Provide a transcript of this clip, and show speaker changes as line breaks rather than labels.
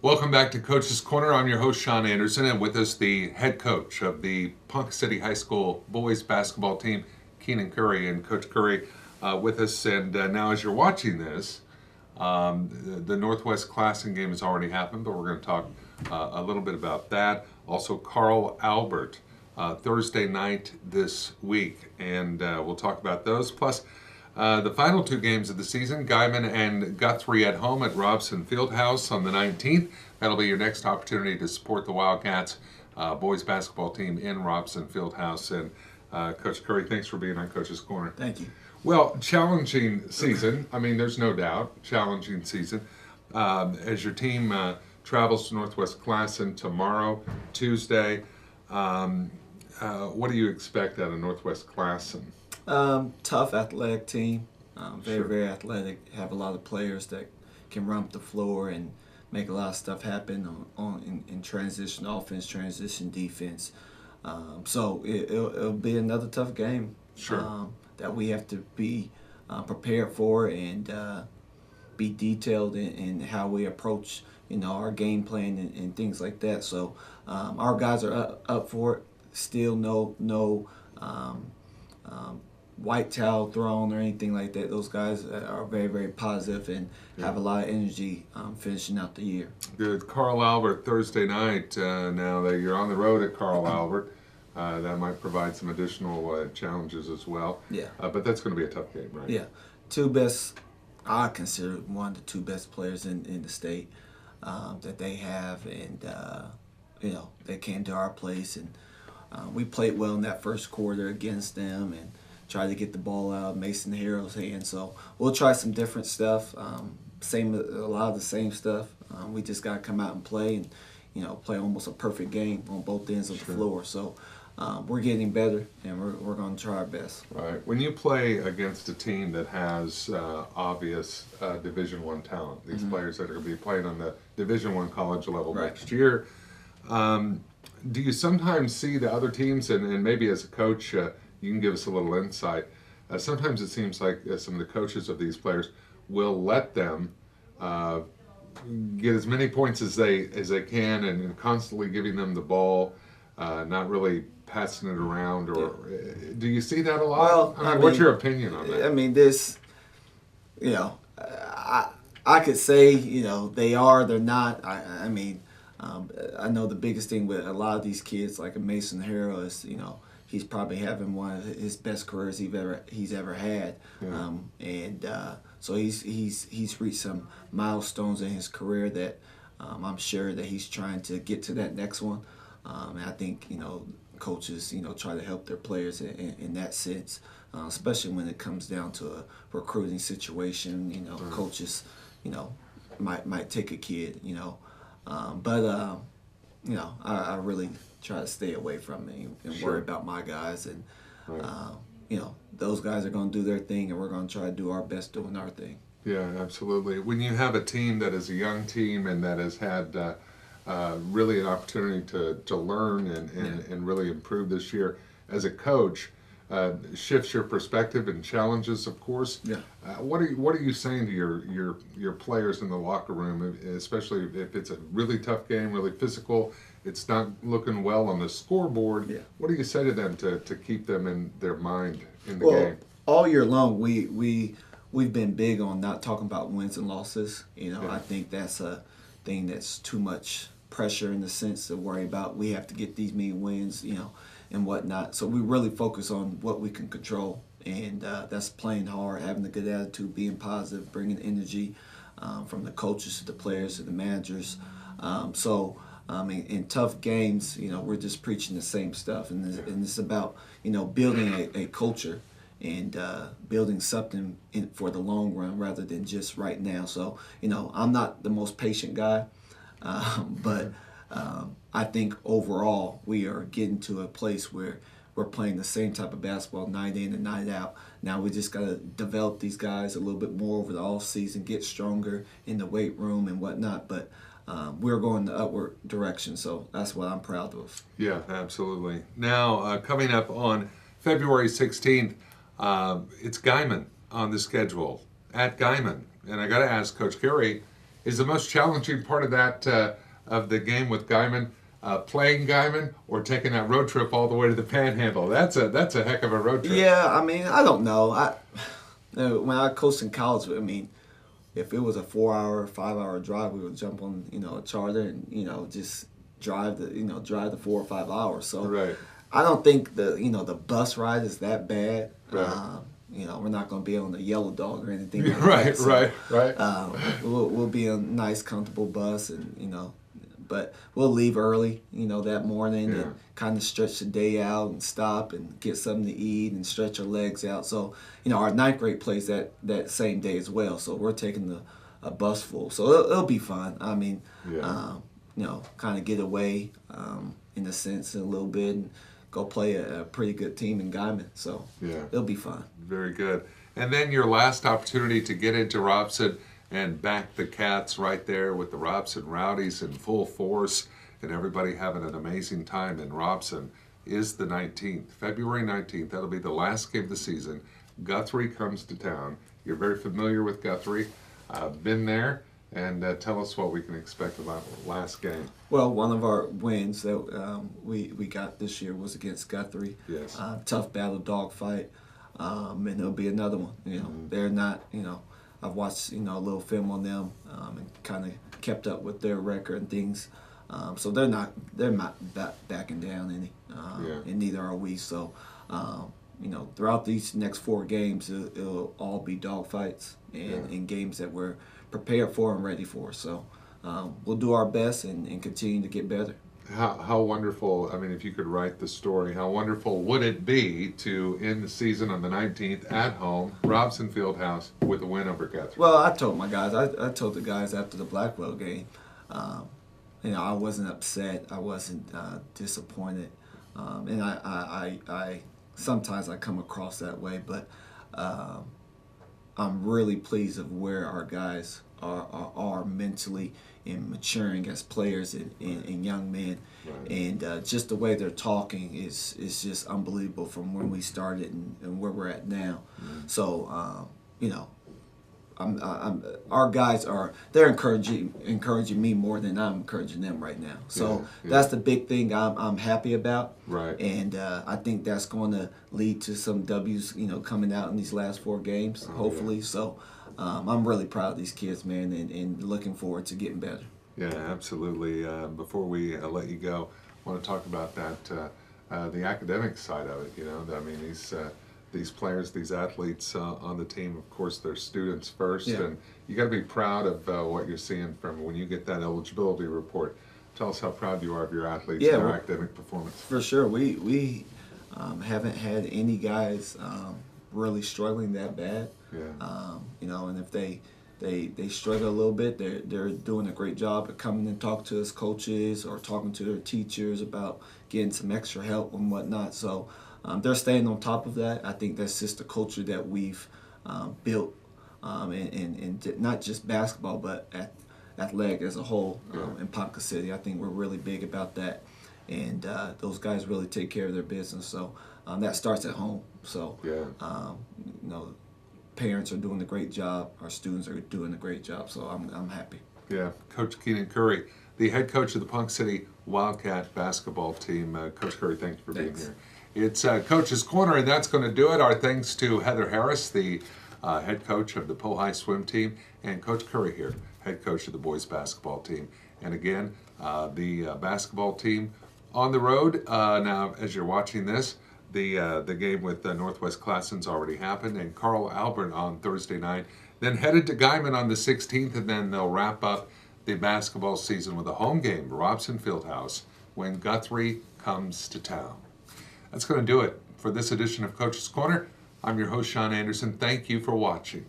Welcome back to Coach's Corner. I'm your host, Sean Anderson, and with us, the head coach of the Ponca City High School boys basketball team, Keenan Curry. And Coach Curry with us. And now, as you're watching this, the Northwest Classing game has already happened, but we're going to talk a little bit about that. Also, Carl Albert, Thursday night this week, and we'll talk about those. Plus, the final two games of the season, Guyman and Guthrie at home at Robson Fieldhouse on the 19th. That'll be your next opportunity to support the Wildcats boys basketball team in Robson Fieldhouse. And Coach Curry, thanks for being on Coach's Corner.
Thank you.
Well, challenging season. I mean, there's no doubt, challenging season. As your team travels to Northwest Classen tomorrow, Tuesday, what do you expect out of Northwest Classen?
Tough athletic team,
Sure.
very athletic. Have a lot of players that can run up the floor and make a lot of stuff happen in transition offense, transition defense. So it'll be another tough game.
Sure.
That we have to be prepared for and be detailed in how we approach our game plan and things like that. So our guys are up for it. Still no. White towel thrown or anything like that. Those guys are very positive and have a lot of energy finishing out the year.
Good. Carl Albert Thursday night. Now that you're on the road at Carl Albert, that might provide some additional challenges as well.
Yeah.
But that's going to be a tough game, right?
Yeah. Two best, I consider one of the two best players in the state that they have, and they came to our place and we played well in that first quarter against them and try to get the ball out of Mason Harrell's hand. So we'll try some different stuff. A lot of the same stuff. We just got to come out and play and play almost a perfect game on both ends of the floor. So we're getting better and we're going to try our best.
Right. When you play against a team that has obvious Division I talent, these players that are going to be playing on the Division I college level
Right.
next year, do you sometimes see the other teams, and maybe as a coach, you can give us a little insight. Sometimes it seems like some of the coaches of these players will let them get as many points as they can, and constantly giving them the ball, not really passing it around. Or do you see that a lot?
Well,
What's your opinion on that?
I mean, I could say, they are, they're not. I know the biggest thing with a lot of these kids, like a Mason Harrell, is he's probably having one of his best careers he's ever had, so he's reached some milestones in his career that I'm sure that he's trying to get to that next one, and I think coaches try to help their players in that sense, especially when it comes down to a recruiting situation. Coaches might take a kid, but I really try to stay away from it and worry about my guys. And, those guys are going to do their thing, and we're going to try to do our best doing our thing.
Yeah, absolutely. When you have a team that is a young team and that has had really an opportunity to learn and really improve this year, as a coach, shifts your perspective and challenges, of course.
Yeah.
What are you saying to your players in the locker room, especially if it's a really tough game, really physical, it's not looking well on the scoreboard?
Yeah.
What do you say to them to keep them in their mind in the game?
All year long, we've been big on not talking about wins and losses. I think that's a thing that's too much pressure in the sense to worry about. We have to get these many wins, and whatnot. So we really focus on what we can control, and that's playing hard, having a good attitude, being positive, bringing energy from the coaches to the players to the managers. In tough games, we're just preaching the same stuff, and it's about building a culture and building something for the long run rather than just right now. So I'm not the most patient guy, but I think overall we are getting to a place where we're playing the same type of basketball night in and night out. Now we just got to develop these guys a little bit more over the off season, get stronger in the weight room and whatnot. But we're going the upward direction, so that's what I'm proud of.
Yeah, absolutely. Now, coming up on February 16th, it's Guyman on the schedule at Guyman. And I got to ask Coach Curry, Is the most challenging part of that of the game with Guyman playing Guyman or taking that road trip all the way to the Panhandle? That's a heck of a road trip.
Yeah, I mean, I don't know. When I coached in college, I mean, if it was a 4-hour, 5-hour drive, we would jump on, a charter and, just drive the 4 or 5 hours. So
Right.
I don't think the bus ride is that bad.
Right.
We're not going to be on the yellow dog or anything like
Right,
that. So,
right.
we'll be a nice, comfortable bus, and but we'll leave early, that morning
Yeah.
and kind of stretch the day out and stop and get something to eat and stretch our legs out. So, our ninth grade plays that same day as well. So we're taking a bus full. So it'll be fun. I mean,
Yeah.
kind of get away in a sense a little bit and go play a pretty good team in Guyman. So
Yeah.
it'll be fun.
Very good. And then your last opportunity to get into Robson and back the Cats right there with the Robson Rowdies in full force and everybody having an amazing time in Robson is the 19th, February 19th. That'll be the last game of the season. Guthrie comes to town. You're very familiar with Guthrie. Been there. And tell us what we can expect about the last game.
Well, one of our wins that we got this year was against Guthrie.
Yes.
Tough battle, dogfight, and there'll be another one. They're not. I've watched a little film on them and kind of kept up with their record and things. So they're not backing down any, and neither are we. So throughout these next 4 games, it'll all be dogfights and games that we're prepared for and ready for. So we'll do our best and continue to get better.
How wonderful, I mean, if you could write the story, how wonderful would it be to end the season on the 19th at home, Robson Fieldhouse, with a win over Guthrie?
Well, I told my guys, I told the guys after the Blackwell game, I wasn't upset, I wasn't disappointed, and I sometimes I come across that way, but I'm really pleased of where our guys are mentally and maturing as players and young men.
Right.
And just the way they're talking is just unbelievable from when we started and where we're at now.
Mm-hmm.
So, our guys they're encouraging me more than I'm encouraging them right now. So that's the big thing I'm happy about.
Right.
And I think that's going to lead to some W's, coming out in these last 4 games, hopefully. Yeah. So I'm really proud of these kids, man, and looking forward to getting better.
Yeah, absolutely. Before we let you go, I want to talk about that, the academic side of it. I mean, these players, these athletes on the team, of course, they're students first, and you got to be proud of what you're seeing from when you get that eligibility report. Tell us how proud you are of your athletes and their academic performance.
For sure, we haven't had any guys really struggling that bad. Yeah. And if they struggle a little bit, they're doing a great job at coming and talking to us coaches or talking to their teachers about getting some extra help and whatnot. So they're staying on top of that. I think that's just the culture that we've built, and not just basketball, but athletic as a whole in Ponca City. I think we're really big about that, and those guys really take care of their business. So that starts at home. So parents are doing a great job. Our students are doing a great job. So I'm happy. Yeah,
Coach Keenan Curry, the head coach of the Ponca City Wildcat basketball team. Coach Curry, thank you for being here. It's Coach's Corner, and that's going to do it. Our thanks to Heather Harris, the head coach of the Po High swim team, and Coach Curry here, head coach of the boys basketball team. And again, the basketball team on the road. Now, as you're watching this, the game with Northwest Classon's already happened, and Carl Albert on Thursday night. Then headed to Guyman on the 16th, and then they'll wrap up the basketball season with a home game, Robson Fieldhouse, when Guthrie comes to town. That's going to do it for this edition of Coach's Corner. I'm your host, Sean Anderson. Thank you for watching.